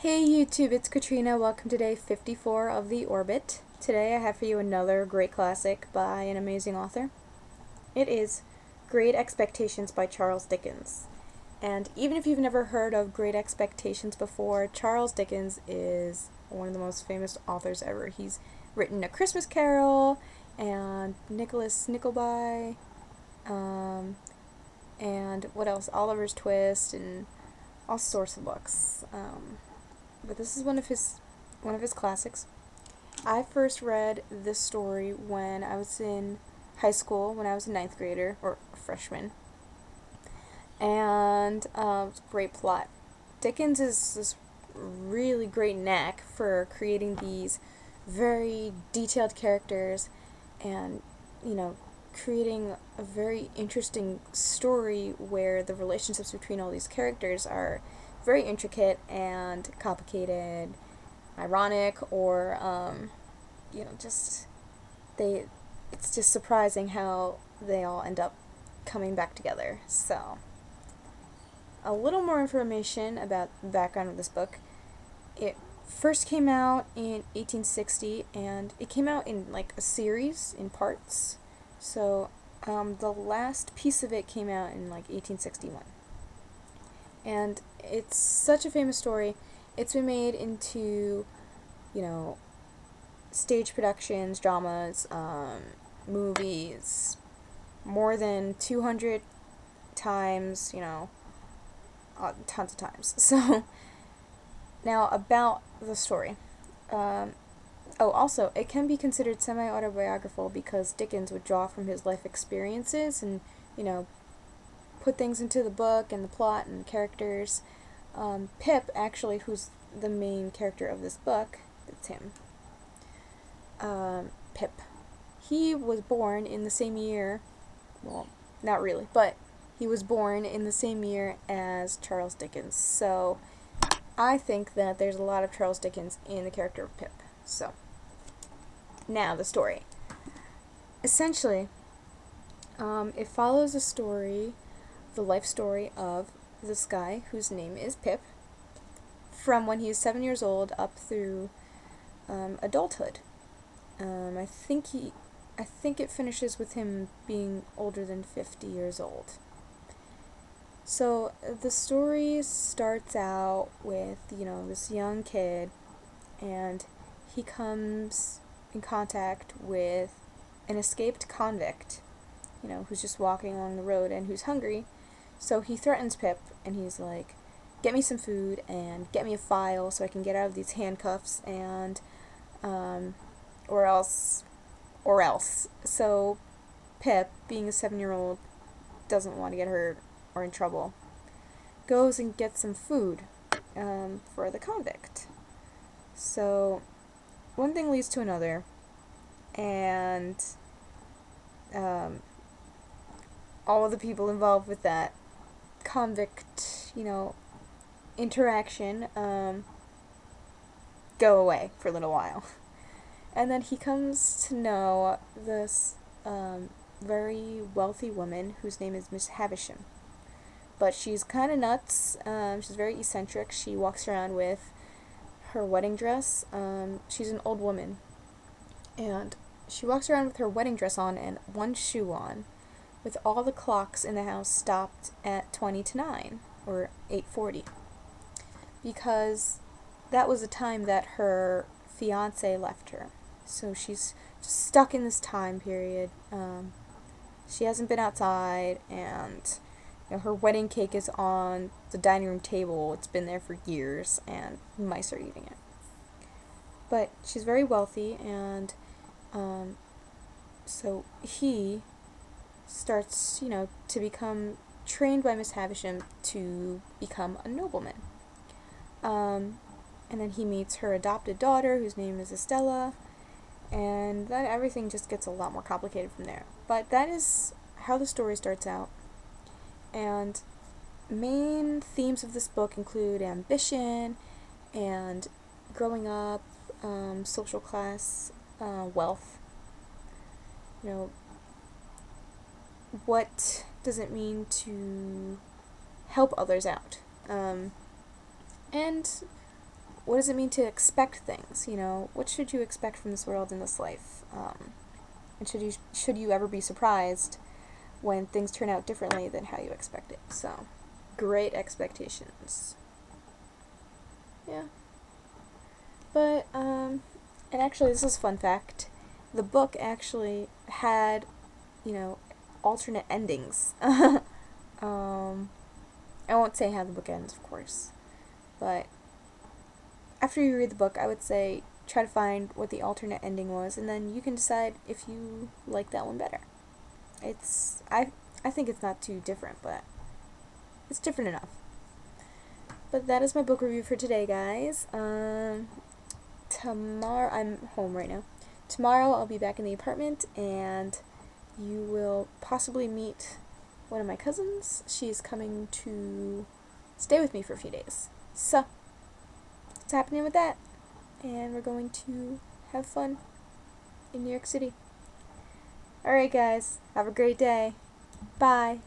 Hey YouTube, it's Katrina. Welcome to day 54 of The Orbit. Today I have for you another great classic by an amazing author. It is Great Expectations by Charles Dickens. And even if you've never heard of Great Expectations before, Charles Dickens is one of the most famous authors ever. He's written A Christmas Carol and Nicholas Nickleby, and what else? Oliver's Twist and all sorts of books. But this is one of his classics. I first read this story when I was in high school, when I was a ninth grader or a freshman, and it's a great plot. Dickens is this really great knack for creating these very detailed characters, and creating a very interesting story where the relationships between all these characters are very intricate and complicated, ironic, or just it's just surprising how they all end up coming back together. So, a little more information about the background of this book. It first came out in 1860, and it came out in like a series in parts. So, the last piece of it came out in like 1861. And it's such a famous story. It's been made into, stage productions, dramas, movies, more than 200 times, tons of times. So, now about the story. Also, it can be considered semi-autobiographical because Dickens would draw from his life experiences and, put things into the book and the plot and characters. Pip, actually, who's the main character of this book, it's him. Pip. He was born in the same year, well, not really, but he was born in the same year as Charles Dickens. So, I think that there's a lot of Charles Dickens in the character of Pip. So, now the story. Essentially, it follows the life story of this guy whose name is Pip, from when he is 7 years old up through adulthood. I think it finishes with him being older than 50 years old. So the story starts out with, this young kid, and he comes in contact with an escaped convict, who's just walking along the road and who's hungry. So he threatens Pip, and he's like, get me some food and get me a file so I can get out of these handcuffs, and or else. So Pip, being a 7-year-old, doesn't want to get hurt or in trouble, goes and gets some food for the convict. So one thing leads to another, and all of the people involved with that convict, interaction, go away for a little while. And then he comes to know this very wealthy woman whose name is Miss Havisham. But she's kind of nuts. She's very eccentric. She walks around with her wedding dress. She's an old woman. And she walks around with her wedding dress on and one shoe on, with all the clocks in the house stopped at 20 to 9, or 8:40. Because that was the time that her fiancé left her. So she's just stuck in this time period. She hasn't been outside, and her wedding cake is on the dining room table. It's been there for years, and mice are eating it. But she's very wealthy, and so he starts, to become trained by Miss Havisham to become a nobleman. And then he meets her adopted daughter, whose name is Estella, and then everything just gets a lot more complicated from there. But that is how the story starts out. And main themes of this book include ambition and growing up, social class, wealth. What does it mean to help others out? And what does it mean to expect things? What should you expect from this world and this life? And should you ever be surprised when things turn out differently than how you expect it? So, great expectations. Yeah. But, and actually, this is a fun fact. The book actually had, alternate endings. I won't say how the book ends, of course. But after you read the book, I would say try to find what the alternate ending was, and then you can decide if you like that one better. I think it's not too different, but it's different enough. But that is my book review for today, guys. Tomorrow, I'm home right now. Tomorrow I'll be back in the apartment, and you will possibly meet one of my cousins. She's coming to stay with me for a few days. So, what's happening with that? And we're going to have fun in New York City. Alright guys, have a great day. Bye.